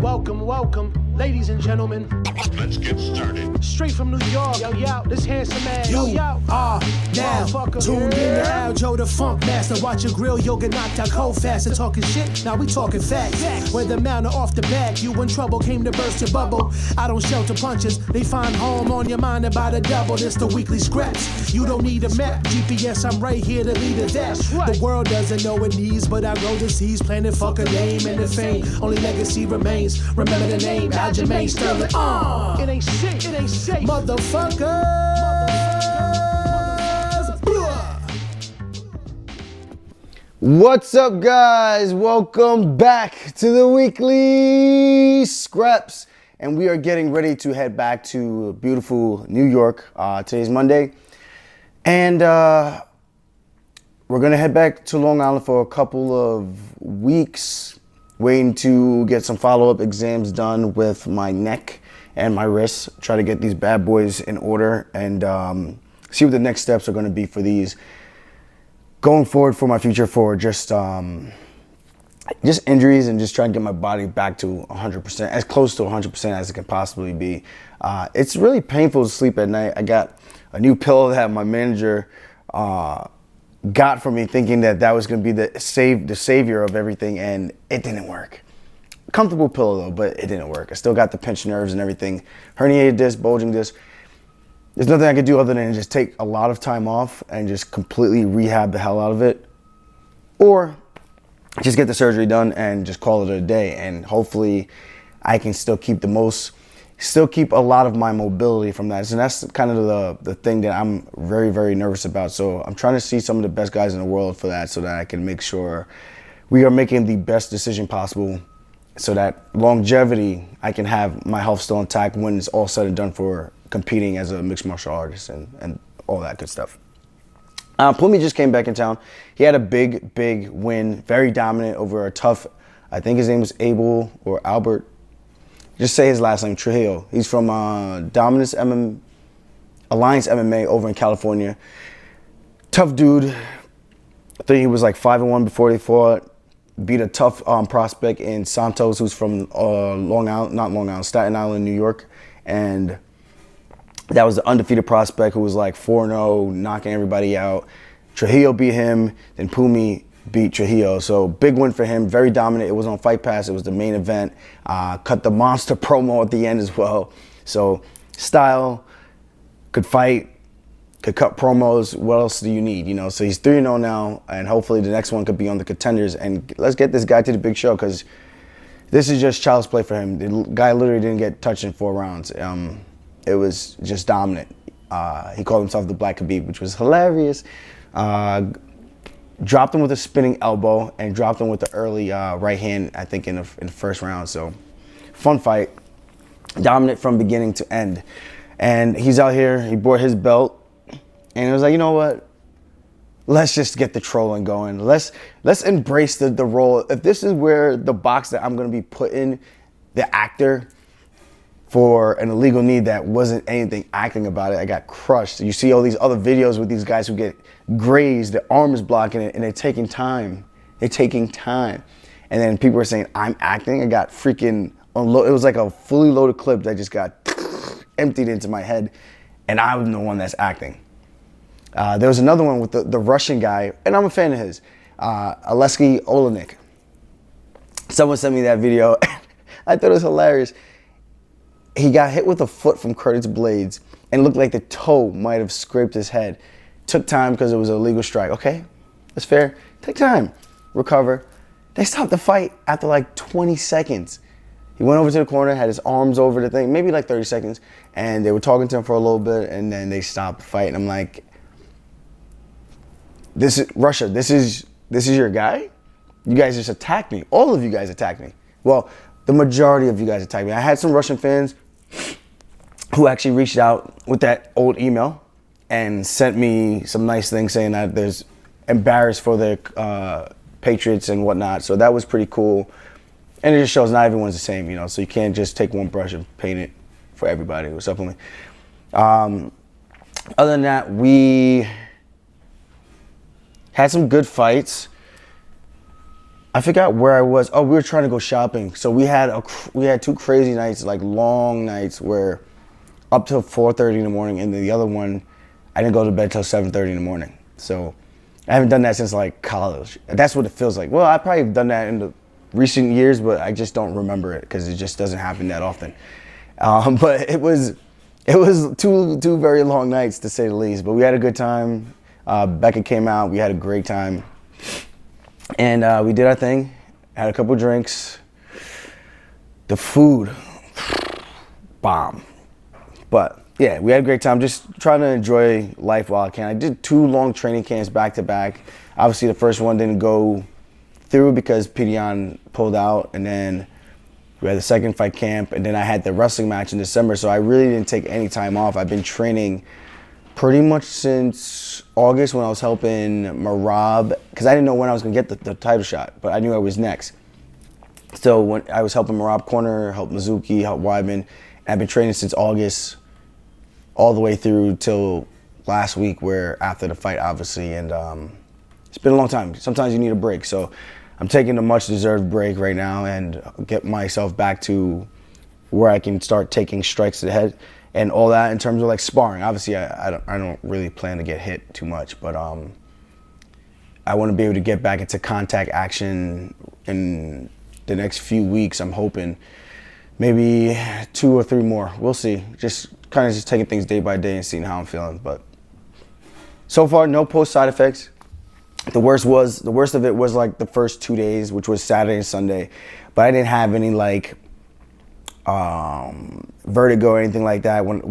Welcome, ladies and gentlemen. Let's get started. Straight from New York, yo, this handsome man, You are now tuned in to Aljo the Funk Master. Watch your grill, you'll get knocked out cold fast. And talking shit, now we talking facts. Whether mount or off the back, you in trouble, came to burst your bubble. I don't shelter punches, they find home on your mind about the double. This the weekly scraps. You don't need a map, GPS, I'm right here to lead it that. The world doesn't know it needs, but I grow the seeds, planting fuck a name and the fame. Only legacy remains. Remember the name, Aljamain Sterling. It ain't safe. Motherfuckers. What's up, guys? Welcome back to the weekly scraps, and we are getting ready to head back to beautiful New York. Today's Monday, and we're gonna head back to Long Island for a couple of weeks, waiting to get some follow-up exams done with my neck and my wrists. Try to get these bad boys in order and see what the next steps are going to be for these going forward for my future, for just injuries, and just trying to get my body back to 100%, as close to 100% as it can possibly be. It's really painful to sleep at night. I got a new pillow that my manager got for me, thinking that was going to be the savior of everything, and it didn't work. Comfortable pillow though, but it didn't work. I still got the pinched nerves and everything. Herniated disc, bulging disc. There's nothing I could do other than just take a lot of time off and just completely rehab the hell out of it. Or just get the surgery done and just call it a day. And hopefully I can still keep a lot of my mobility from that. And that's kind of the thing that I'm very, very nervous about. So I'm trying to see some of the best guys in the world for that, so that I can make sure we are making the best decision possible, so that longevity, I can have my health still intact when it's all said and done for competing as a mixed martial artist and all that good stuff. Plumie just came back in town. He had a big win, very dominant over a tough, I think his name was Abel or Albert. Just say his last name, Trujillo. He's from Alliance MMA over in California. Tough dude. I think he was like 5-1 before they fought. Beat a tough prospect in Santos, who's from Staten Island, New York. And that was the undefeated prospect who was like 4-0, knocking everybody out. Trujillo beat him, then Plumie beat Trujillo. So big win for him, very dominant. It was on Fight Pass, it was the main event. Cut the monster promo at the end as well. So style, could fight, could cut promos. What else do you need? You know, so he's 3-0 now, and hopefully the next one could be on the contenders. And let's get this guy to the big show, because this is just child's play for him. The guy literally didn't get touched in 4 rounds. It was just dominant. He called himself the Black Khabib, which was hilarious. Dropped him with a spinning elbow and dropped him with the early right hand, I think, in the first round. So fun fight, dominant from beginning to end. And he's out here, he brought his belt. And it was like, you know what? Let's just get the trolling going. Let's embrace the role. If this is where the box that I'm gonna be putting the actor for an illegal knee that wasn't anything acting about it, I got crushed. You see all these other videos with these guys who get grazed, the arm is blocking it, and they're taking time. And then people are saying, I'm acting. I got freaking unloaded. It was like a fully loaded clip that just got emptied into my head, and I'm the one that's acting. There was another one with the Russian guy, and I'm a fan of his, Aleksei Olenek. Someone sent me that video. I thought it was hilarious. He got hit with a foot from Curtis Blades, and it looked like the toe might have scraped his head. Took time because it was an illegal strike. Okay, that's fair. Take time, recover. They stopped the fight after like 20 seconds. He went over to the corner, had his arms over the thing, maybe like 30 seconds, and they were talking to him for a little bit, and then they stopped the fight. And I'm like, this is Russia. This is your guy? You guys just attacked me. All of you guys attacked me. Well, the majority of you guys attacked me. I had some Russian fans who actually reached out with that old email and sent me some nice things saying that there's embarrassed for their patriots and whatnot. So that was pretty cool. And it just shows not everyone's the same, you know, so you can't just take one brush and paint it for everybody. What's up with me? Other than that, we had some good fights. I forgot where I was. Oh, we were trying to go shopping. So we had 2 crazy nights, like long nights, where up till 4:30 in the morning, and then the other one, I didn't go to bed till 7:30 in the morning. So I haven't done that since like college. That's what it feels like. Well, I probably have done that in the recent years, but I just don't remember it because it just doesn't happen that often. But it was two very long nights, to say the least. But we had a good time. Becca came out. We had a great time. And we did our thing. Had a couple drinks. The food, bomb. But yeah, we had a great time. Just trying to enjoy life while I can. I did 2 long training camps back to back. Obviously, the first one didn't go through because Pidion pulled out, and then we had the second fight camp, and then I had the wrestling match in December, so I really didn't take any time off. I've been training pretty much since August when I was helping Marab, because I didn't know when I was going to get the title shot, but I knew I was next. So when I was helping Marab Corner, helped Mizuki, helped Weidman, I've been training since August all the way through till last week, where after the fight, obviously, and it's been a long time. Sometimes you need a break, so I'm taking a much-deserved break right now and get myself back to where I can start taking strikes to the head and all that in terms of like sparring. Obviously, I don't really plan to get hit too much, but I want to be able to get back into contact action in the next few weeks. I'm hoping maybe 2 or 3 more. We'll see. Just taking things day by day and seeing how I'm feeling. But so far, no post side effects. The worst of it was like the first 2 days, which was Saturday and Sunday, but I didn't have any like vertigo or anything like that when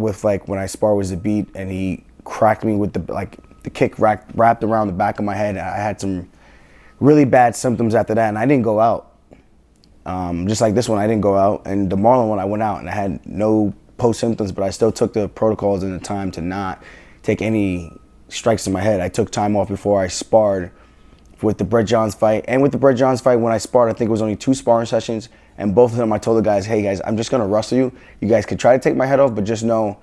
I sparred with Zabit and he cracked me with the kick wrapped around the back of my head. I had some really bad symptoms after that, and I didn't go out. Just like this one, I didn't go out, and the Marlon one, I went out and I had no post symptoms, but I still took the protocols and the time to not take any strikes to my head. I took time off before I sparred with the Brett Johns fight. And with the Brett Johns fight, when I sparred, I think it was only 2 sparring sessions. And both of them, I told the guys, hey guys, I'm just going to wrestle you. You guys could try to take my head off, but just know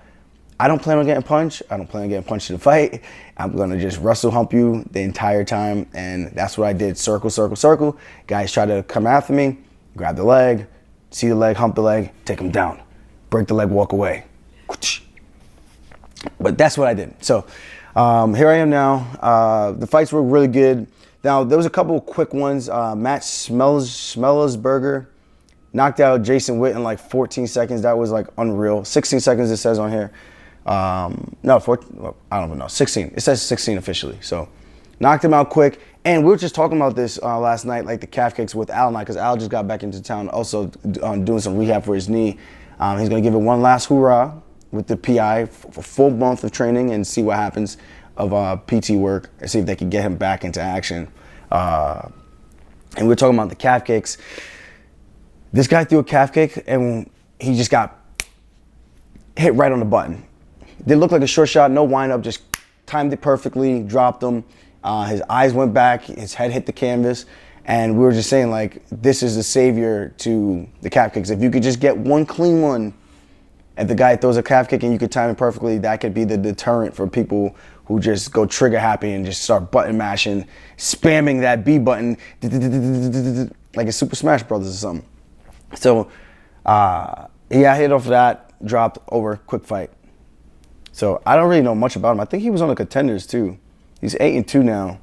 I don't plan on getting punched. I don't plan on getting punched in the fight. I'm going to just wrestle hump you the entire time. And that's what I did. Circle, circle, circle. Guys try to come after me, grab the leg, see the leg, hump the leg, take them down. Break the leg, walk away. But that's what I did. So here I am now. The fights were really good. Now, there was a couple of quick ones. Matt Smellersberger knocked out Jason Witt in like 14 seconds. That was like unreal. 16 seconds it says on here. No, 14, I don't even know. 16. It says 16 officially. So knocked him out quick. And we were just talking about this last night, like the calf kicks with Al and I, because Al just got back into town also doing some rehab for his knee. He's going to give it one last hoorah with the PI for a full month of training and see what happens of PT work and see if they can get him back into action. And we're talking about the calf kicks. This guy threw a calf kick and he just got hit right on the button. Didn't look like a short shot, no wind up, just timed it perfectly, dropped him. His eyes went back, his head hit the canvas. And we were just saying, like, this is the savior to the calf kicks. If you could just get one clean one, if the guy throws a calf kick and you could time it perfectly, that could be the deterrent for people who just go trigger happy and just start button mashing, spamming that B button like a Super Smash Brothers or something. So, yeah, I hit off that, dropped over, quick fight. So I don't really know much about him. I think he was on the Contenders too. He's 8-2 now.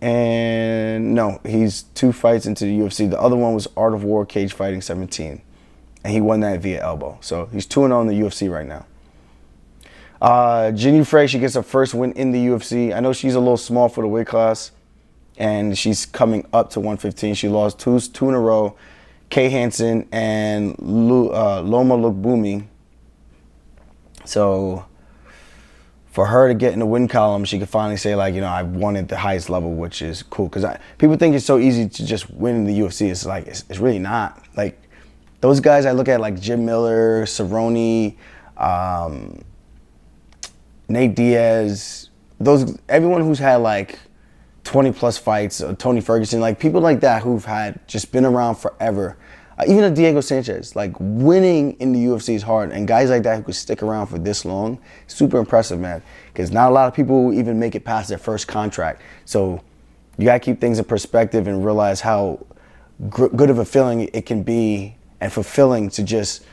And no, he's 2 fights into the UFC. The other one was Art of War Cage Fighting 17. And he won that via elbow. So he's 2-0 in the UFC right now. Ginny Frey, she gets her first win in the UFC. I know she's a little small for the weight class. And she's coming up to 115. She lost two in a row. Kay Hansen and Loma Lukbumi. So for her to get in the win column, she could finally say, like, you know, I won at the highest level, which is cool. Because people think it's so easy to just win in the UFC. It's like, it's really not. Like, those guys I look at, like Jim Miller, Cerrone, Nate Diaz, everyone who's had like 20 plus fights, Tony Ferguson, like people like that who've had just been around forever. Even a Diego Sanchez, like winning in the UFC is hard, and guys like that who could stick around for this long, super impressive, man. Because not a lot of people even make it past their first contract. So you got to keep things in perspective and realize how good of a feeling it can be and fulfilling to just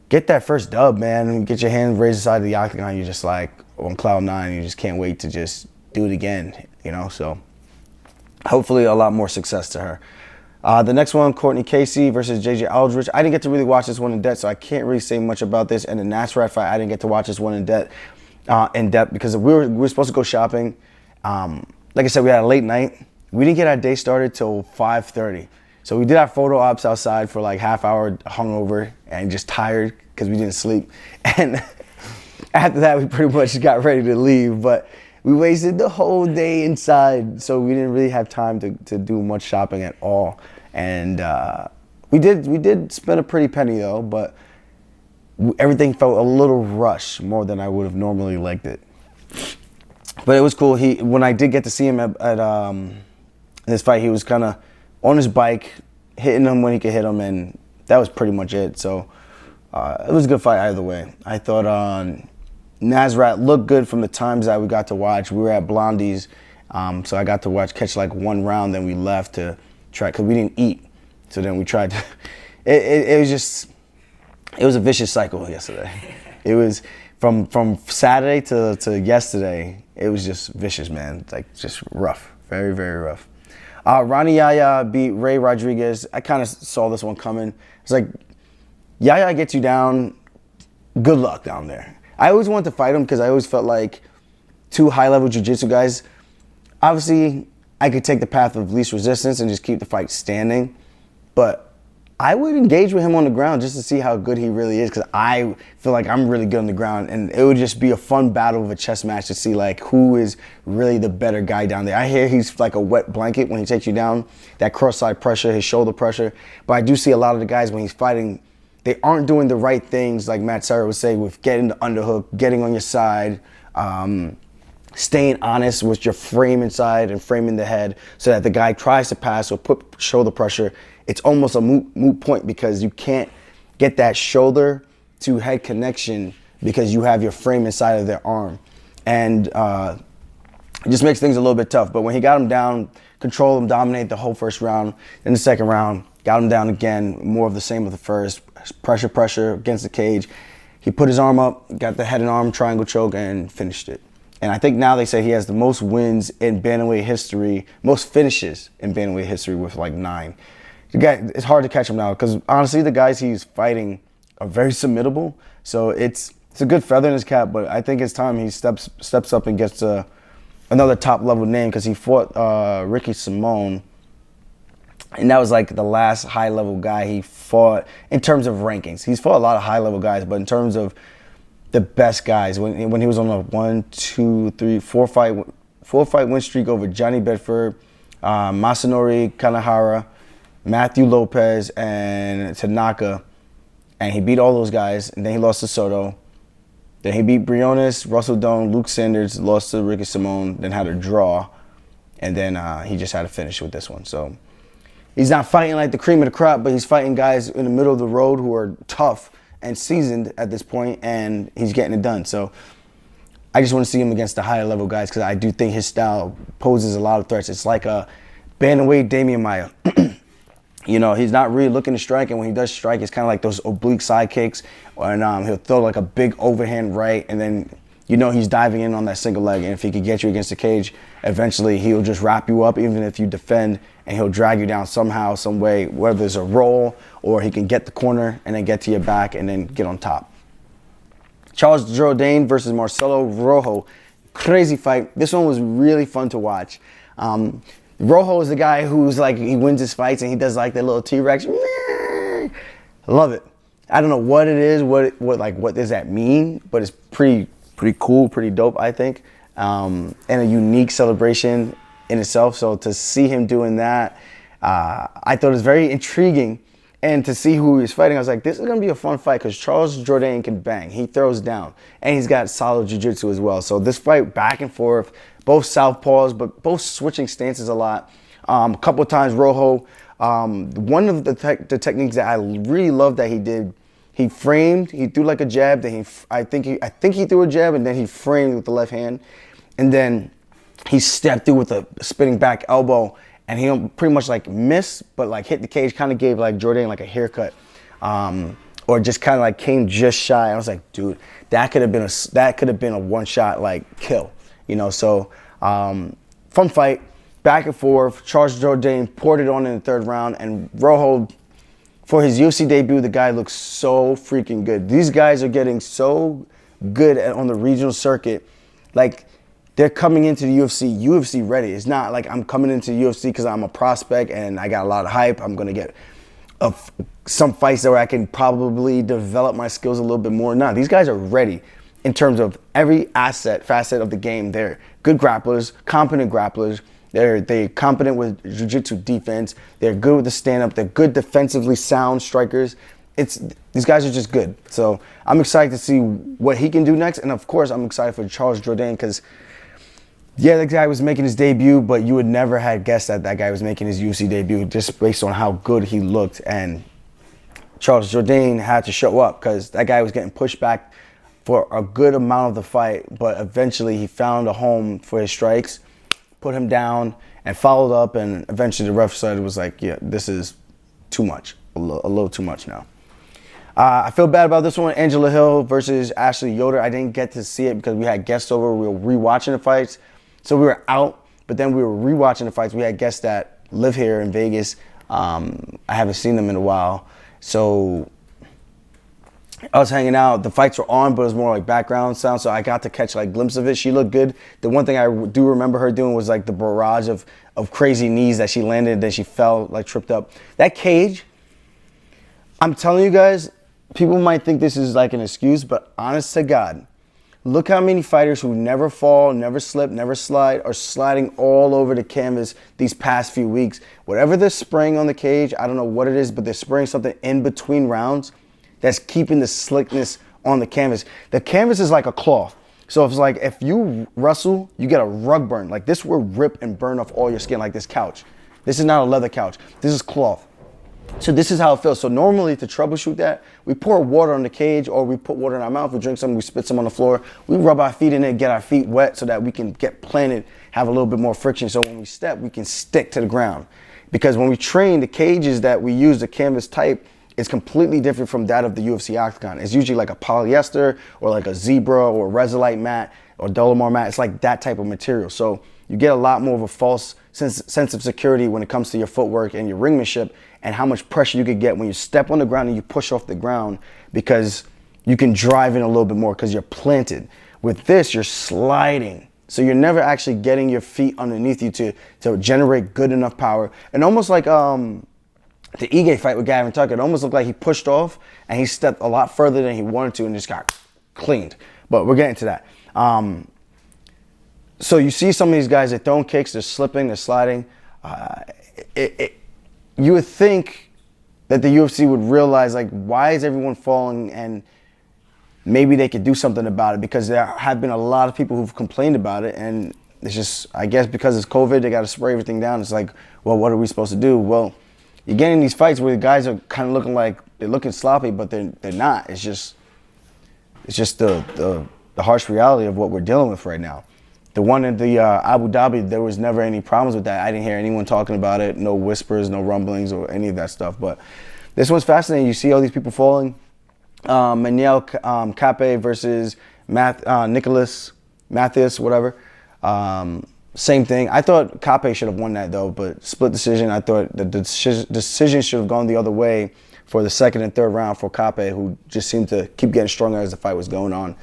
get that first dub, man. Get your hand raised aside the octagon. You're just like on cloud nine. You just can't wait to just do it again, you know? So hopefully a lot more success to her. The next one, Courtney Casey versus Jj Aldridge. I didn't get to really watch this one in depth, so I can't really say much about this. And the Nasrat fight, I didn't get to watch this one in depth because we were supposed to go shopping. Like I said, we had a late night. We didn't get our day started till 5:30. So we did our photo ops outside for like half hour, hungover and just tired because we didn't sleep. And after that, we pretty much got ready to leave. But we wasted the whole day inside, so we didn't really have time to do much shopping at all. And we did spend a pretty penny though, but everything felt a little rushed more than I would have normally liked it. But it was cool. When I did get to see him at this fight, he was kind of on his bike, hitting him when he could hit him, and that was pretty much it. So it was a good fight either way. I thought Nasrat looked good from the times that we got to watch. We were at Blondie's, so I got to catch like one round, then we left to try, because we didn't eat. So then we tried to, it was a vicious cycle yesterday. It was from Saturday to yesterday, it was just vicious, man. Like just rough, very, very rough. Ronnie Yahya beat Ray Rodriguez. I kind of saw this one coming. It's like, Yahya gets you down, good luck down there. I always wanted to fight him because I always felt like two high-level jiu-jitsu guys. Obviously, I could take the path of least resistance and just keep the fight standing. But I would engage with him on the ground just to see how good he really is, because I feel like I'm really good on the ground. And it would just be a fun battle of a chess match to see like who is really the better guy down there. I hear he's like a wet blanket when he takes you down, that cross-side pressure, his shoulder pressure. But I do see a lot of the guys when he's fighting, they aren't doing the right things, like Matt Serra would say, with getting the underhook, getting on your side, staying honest with your frame inside and framing the head so that the guy tries to pass or put shoulder pressure. It's almost a moot point because you can't get that shoulder to head connection because you have your frame inside of their arm. And it just makes things a little bit tough. But when he got him down, control him, dominate the whole first round. In the second round, got him down again, more of the same with the first. Pressure against the cage. He put his arm up, got the head and arm triangle choke, and finished it. And I think now they say he has the most wins in bantamweight history, most finishes in bantamweight history with like 9. The guy, it's hard to catch him now because honestly, the guys he's fighting are very submittable. So it's a good feather in his cap, but I think it's time he steps up and gets another top level name, because he fought Ricky Simone. And that was like the last high-level guy he fought in terms of rankings. He's fought a lot of high-level guys, but in terms of the best guys, when he was on a 4-fight win streak over Johnny Bedford, Masanori Kanahara, Matthew Lopez, and Tanaka, and he beat all those guys, and then he lost to Soto. Then he beat Briones, Russell Doan, Luke Sanders, lost to Ricky Simone, then had a draw, and then he just had to finish with this one. So he's not fighting like the cream of the crop, but he's fighting guys in the middle of the road who are tough and seasoned at this point, and he's getting it done. So I just want to see him against the higher level guys because I do think his style poses a lot of threats. It's like a bantamweight Damian Maia. You know, he's not really looking to strike, and when he does strike, it's kind of like those oblique side kicks, and he'll throw like a big overhand right, and then you know he's diving in on that single leg, and if he could get you against the cage, eventually he'll just wrap you up even if you defend, and he'll drag you down somehow, some way, whether it's a roll or he can get the corner and then get to your back and then get on top. Charles Jourdain versus Marcelo Rojo. Crazy fight. This one was really fun to watch. Rojo is the guy who's like, he wins his fights and he does like that little T-Rex. Love it. I don't know what it is, what does that mean, but it's pretty cool, pretty dope, I think. And a unique celebration in itself. So to see him doing that, I thought it was very intriguing. And to see who he's fighting, I was like, this is going to be a fun fight because Charles Jourdain can bang. He throws down. And he's got solid jiu-jitsu as well. So this fight back and forth, both southpaws, but both switching stances a lot. A couple of times Rojo, one of the techniques that I really loved that he did, he framed, he threw like a jab, then I think he threw a jab and then he framed with the left hand. And then he stepped through with a spinning back elbow, and he pretty much like missed, but like hit the cage, kind of gave like Jourdain like a haircut, or just kind of like came just shy. I was like, dude, that could have been a one shot like kill, you know. So fun fight, back and forth. Charles Jourdain poured it on in the third round, and Rojo, for his UFC debut, the guy looks so freaking good. These guys are getting so good on the regional circuit, like. They're coming into the UFC ready. It's not like I'm coming into the UFC because I'm a prospect and I got a lot of hype. I'm going to get some fights where I can probably develop my skills a little bit more. No, these guys are ready in terms of every facet of the game. They're good grapplers, competent grapplers. They're competent with jiu-jitsu defense. They're good with the stand-up. They're good defensively sound strikers. These guys are just good. So I'm excited to see what he can do next. And of course, I'm excited for Charles Jourdain because yeah, the guy was making his debut, but you would never have guessed that guy was making his UFC debut just based on how good he looked. And Charles Jourdain had to show up because that guy was getting pushed back for a good amount of the fight, but eventually he found a home for his strikes, put him down, and followed up, and eventually the ref said it was like, yeah, this is too much, a little too much now. I feel bad about this one, Angela Hill versus Ashley Yoder. I didn't get to see it because we had guests over. We were rewatching the fights. So we were out, but then we were rewatching the fights. We had guests that live here in Vegas. I haven't seen them in a while. So I was hanging out. The fights were on, but it was more like background sound. So I got to catch like glimpses of it. She looked good. The one thing I do remember her doing was like the barrage of crazy knees that she landed, then she fell, like tripped up. That cage, I'm telling you guys, people might think this is like an excuse, but honest to God, look how many fighters who never fall, never slip, never slide are sliding all over the canvas these past few weeks. Whatever they're spraying on the cage, I don't know what it is, but they're spraying something in between rounds that's keeping the slickness on the canvas. The canvas is like a cloth. So it's like if you wrestle, you get a rug burn. Like this will rip and burn off all your skin like this couch. This is not a leather couch. This is cloth. So this is how it feels. So normally to troubleshoot that, we pour water on the cage or we put water in our mouth, we drink some, we spit some on the floor. We rub our feet in it, get our feet wet so that we can get planted, have a little bit more friction. So when we step, we can stick to the ground. Because when we train, the cages that we use, the canvas type, is completely different from that of the UFC octagon. It's usually like a polyester or like a zebra or a Resilite mat or Dolomar mat. It's like that type of material. So you get a lot more of a false sense of security when it comes to your footwork and your ringmanship and how much pressure you could get when you step on the ground and you push off the ground because you can drive in a little bit more because you're planted. With this, you're sliding. So you're never actually getting your feet underneath you to generate good enough power. And almost like the Ige fight with Gavin Tucker, it almost looked like he pushed off and he stepped a lot further than he wanted to and just got cleaned. But we're getting to that. So you see some of these guys, they're throwing kicks, they're slipping, they're sliding. You would think that the UFC would realize, like, why is everyone falling, and maybe they could do something about it, because there have been a lot of people who've complained about it, and it's just, I guess because it's COVID, they got to spray everything down. It's like, well, what are we supposed to do? Well, you're getting these fights where the guys are kind of looking like they're looking sloppy, but they're not. It's just the harsh reality of what we're dealing with right now. The one in the Abu Dhabi, there was never any problems with that. I didn't hear anyone talking about it, no whispers, no rumblings or any of that stuff. But this one's fascinating. You see all these people falling. Manuel Cape versus Nicholas Mathias, whatever. Same thing. I thought Cape should have won that though, but split decision. I thought the decision should have gone the other way for the second and third round for Cape, who just seemed to keep getting stronger as the fight was going on.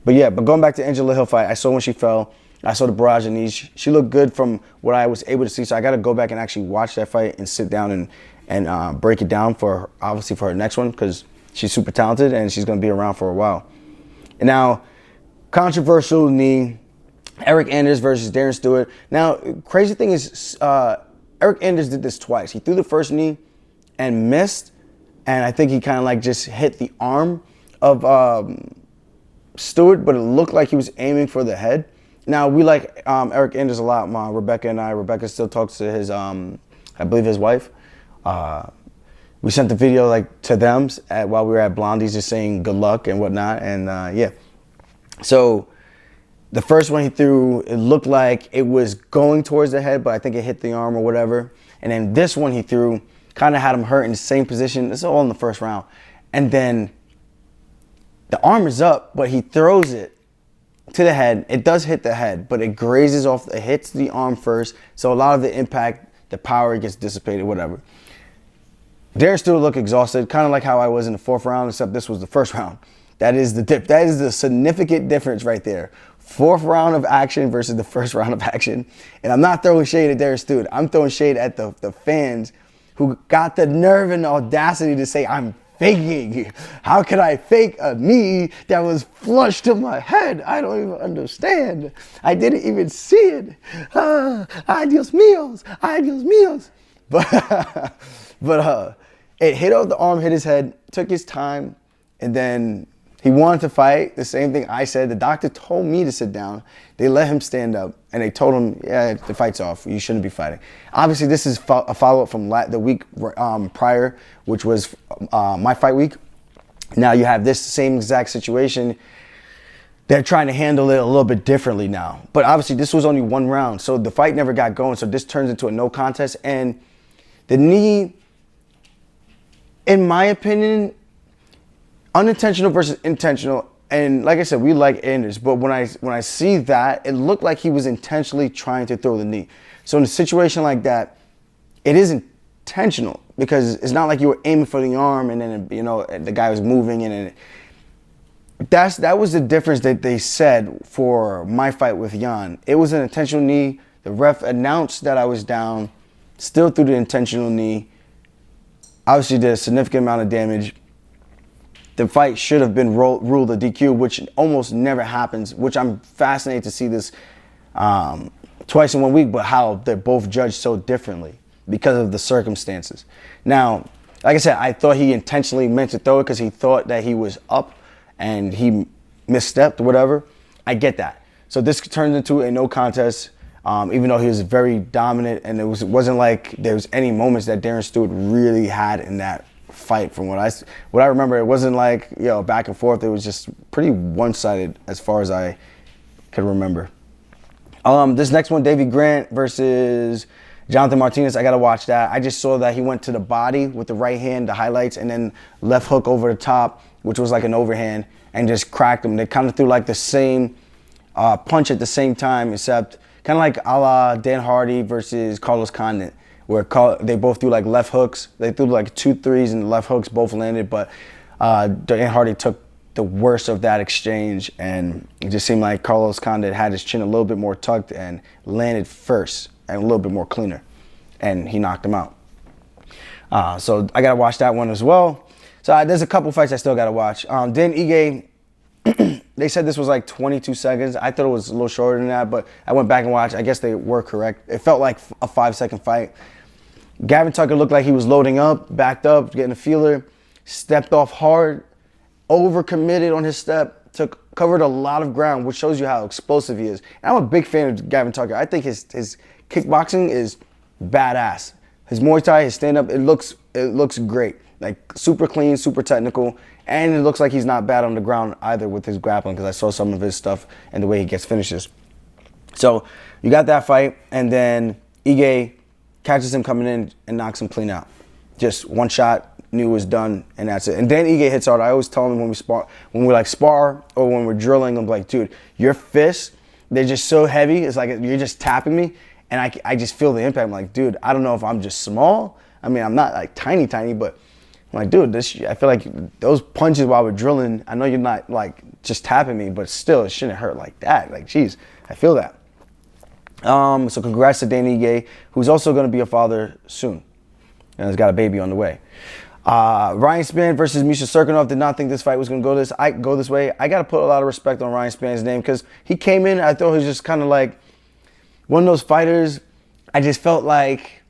But going back to Angela Hill fight, I saw when she fell, I saw the barrage of knees. She looked good from what I was able to see, so I got to go back and actually watch that fight and sit down and break it down for her, obviously for her next one, because she's super talented and she's going to be around for a while. And now, controversial knee, Eryk Anders versus Darren Stewart. Now, crazy thing is, Eryk Anders did this twice. He threw the first knee and missed, and I think he kind of like just hit the arm of Stewart, but it looked like he was aiming for the head. Now, we like Eryk Anders a lot. Rebecca and I. Rebecca still talks to his, I believe his wife. We sent the video to them while we were at Blondie's, just saying good luck and whatnot. And yeah, so The first one he threw, it looked like it was going towards the head, but I think it hit the arm or whatever. And then this one he threw kind of had him hurt in the same position. This is all in the first round. And then the arm is up, but he throws it to the head. It does hit the head, but it grazes off, it hits the arm first. So a lot of the impact, the power gets dissipated, whatever. Darren Stewart looked exhausted, kind of like how I was in the 4th round, except this was the 1st round. That is the significant difference right there. 4th round of action versus the 1st round of action. And I'm not throwing shade at Darren Stewart. I'm throwing shade at the fans who got the nerve and the audacity to say, I'm faking. How could I fake a knee that was flush to my head? I don't even understand. I didn't even see it. Ay Dios míos. Ay Dios míos. But it hit off the arm, hit his head, took his time, and then he wanted to fight. The same thing I said. The doctor told me to sit down. They let him stand up, and they told him, yeah, the fight's off. You shouldn't be fighting. Obviously, this is a follow-up from the week prior, which was my fight week. Now you have this same exact situation. They're trying to handle it a little bit differently now. But obviously, this was only 1 round, so the fight never got going. So this turns into a no contest. And the knee, in my opinion, unintentional versus intentional, and like I said, we like Anders, but when I see that, it looked like he was intentionally trying to throw the knee. So in a situation like that, it is intentional because it's not like you were aiming for the arm and then the guy was moving and that was the difference that they said for my fight with Jan. It was an intentional knee. The ref announced that I was down, still threw the intentional knee. Obviously did a significant amount of damage. The fight should have been ruled a DQ, which almost never happens, which I'm fascinated to see this twice in 1 week, but how they're both judged so differently because of the circumstances. Now, like I said, I thought he intentionally meant to throw it because he thought that he was up and he misstepped or whatever. I get that. So this turned into a no contest, even though he was very dominant, and it wasn't like there was any moments that Darren Stewart really had in that fight. From what I remember, it wasn't like back and forth. It was just pretty one-sided as far as I could remember. This next one, Davey Grant versus Jonathan Martinez, I gotta watch that. I just saw that he went to the body with the right hand, the highlights, and then left hook over the top, which was like an overhand, and just cracked him. They kind of threw like the same punch at the same time, except kind of like a la Dan Hardy versus Carlos Condit, where they both threw like left hooks. They threw like 2 threes and the left hooks both landed, but Dan Hardy took the worst of that exchange, and it just seemed like Carlos Condit had his chin a little bit more tucked and landed first and a little bit more cleaner, and he knocked him out. So I gotta watch that one as well. So there's a couple fights I still gotta watch. Dan Ige, they said this was like 22 seconds. I thought it was a little shorter than that, but I went back and watched. I guess they were correct. It felt like a 5-second fight. Gavin Tucker looked like he was loading up, backed up, getting a feeler, stepped off hard, overcommitted on his step, covered a lot of ground, which shows you how explosive he is. And I'm a big fan of Gavin Tucker. I think his kickboxing is badass. His Muay Thai, his stand-up, it looks great. Like super clean, super technical, and it looks like he's not bad on the ground either with his grappling, because I saw some of his stuff and the way he gets finishes. So you got that fight, and then Ige catches him coming in and knocks him clean out. Just one shot, knew it was done, and that's it. And then Ige hits hard. I always tell him when we spar or when we're drilling, I'm like, dude, your fists, they're just so heavy. It's like you're just tapping me, and I just feel the impact. I'm like, dude, I don't know if I'm just small. I mean, I'm not like tiny, but I'm like, dude, I feel like those punches while we're drilling, I know you're not like just tapping me, but still, it shouldn't hurt like that. Like, geez, I feel that. So congrats to Danny Ige, who's also going to be a father soon, and has got a baby on the way. Ryan Spann versus Misha Serkinov. Did not think this fight was going to go this way. I got to put a lot of respect on Ryan Spann's name, because he came in, I thought he was just kind of like one of those fighters. I just felt like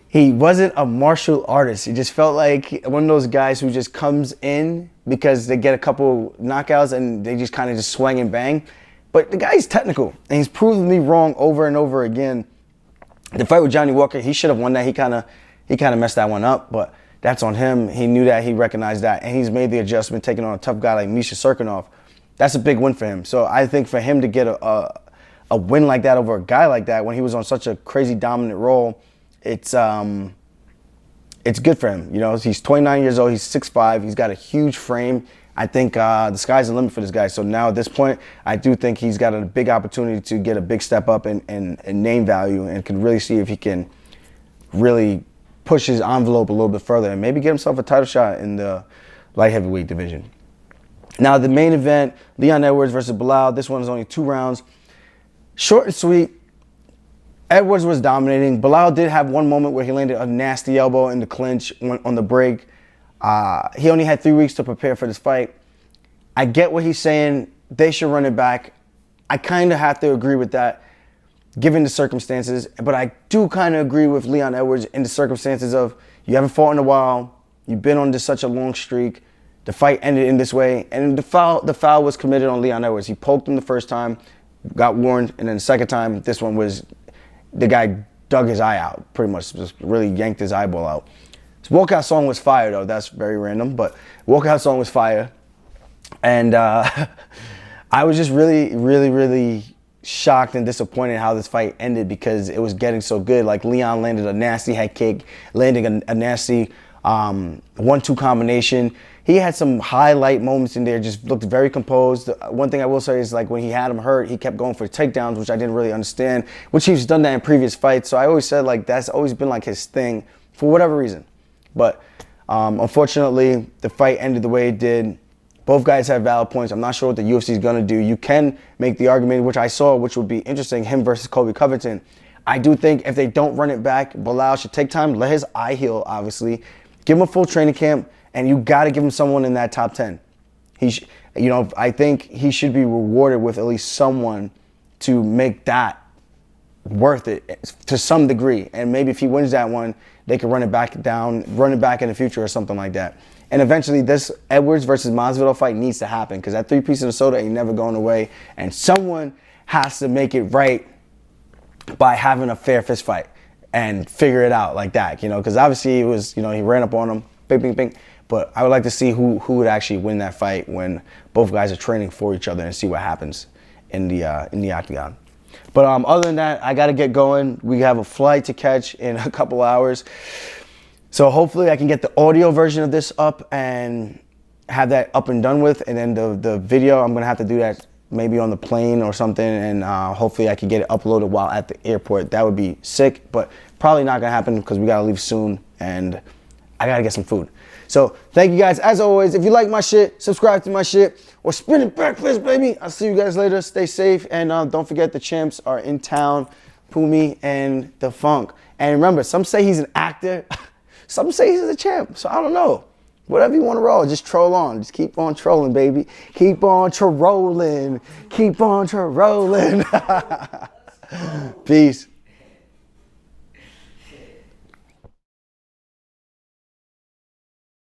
he wasn't a martial artist. He just felt like one of those guys who just comes in because they get a couple knockouts and they just kind of just swing and bang. But the guy's technical, and he's proven me wrong over and over again. The fight with Johnny Walker, he should have won that. He kind of messed that one up, but that's on him. He knew that, he recognized that, and he's made the adjustment, taking on a tough guy like Misha Serkinov. that's a big win for him. So I think for him to get a win like that over a guy like that when he was on such a crazy dominant role, it's good for him. You know, he's 29 years old. He's 6'5". He's got a huge frame. I think the sky's the limit for this guy. So now at this point, I do think he's got a big opportunity to get a big step up in name value and can really see if he can really push his envelope a little bit further and maybe get himself a title shot in the light heavyweight division. Now the main event, Leon Edwards versus Balau. This one is only 2 rounds. Short and sweet. Edwards was dominating. Balau did have one moment where he landed a nasty elbow in the clinch on the break. He only had 3 weeks to prepare for this fight. I get what he's saying. They should run it back. I kind of have to agree with that, given the circumstances. But I do kind of agree with Leon Edwards in the circumstances of you haven't fought in a while. You've been on such a long streak. The fight ended in this way. And the foul was committed on Leon Edwards. He poked him the first time, got warned. And then the second time, this one was the guy dug his eye out, pretty much just really yanked his eyeball out. His walkout song was fire, though. That's very random, but walkout song was fire. And I was just really shocked and disappointed how this fight ended because it was getting so good. Like, Leon landed a nasty head kick, landing a nasty 1-2 combination. He had some highlight moments in there, just looked very composed. One thing I will say is, like, when he had him hurt, he kept going for takedowns, which I didn't really understand, which he's done that in previous fights. So I always said, like, that's always been, like, his thing for whatever reason. But unfortunately, the fight ended the way it did. Both guys have valid points. I'm not sure what the UFC is going to do. You can make the argument, which I saw, which would be interesting, him versus Colby Covington. I do think if they don't run it back, Balau should take time, let his eye heal, obviously. Give him a full training camp, and you got to give him someone in that top 10. I think he should be rewarded with at least someone to make that worth it to some degree. And maybe if he wins that one, they can run it back in the future or something like that. And eventually this Edwards versus Masvidal fight needs to happen because that 3 pieces of soda ain't never going away. And someone has to make it right by having a fair fist fight and figure it out like that, because obviously it was, he ran up on him, bing, bing, bing. But I would like to see who would actually win that fight when both guys are training for each other and see what happens in the octagon. But other than that, I got to get going. We have a flight to catch in a couple hours. So hopefully I can get the audio version of this up and have that up and done with. And then the video, I'm going to have to do that maybe on the plane or something. And hopefully I can get it uploaded while at the airport. That would be sick, but probably not going to happen because we got to leave soon. And I got to get some food. So thank you guys. As always, if you like my shit, subscribe to my shit or spin it back, please, baby. I'll see you guys later. Stay safe. And don't forget the champs are in town, Pumi and the Funk. And remember, some say he's an actor. Some say he's a champ. So I don't know. Whatever you want to roll, just troll on. Just keep on trolling, baby. Keep on trolling. Keep on trolling. Peace.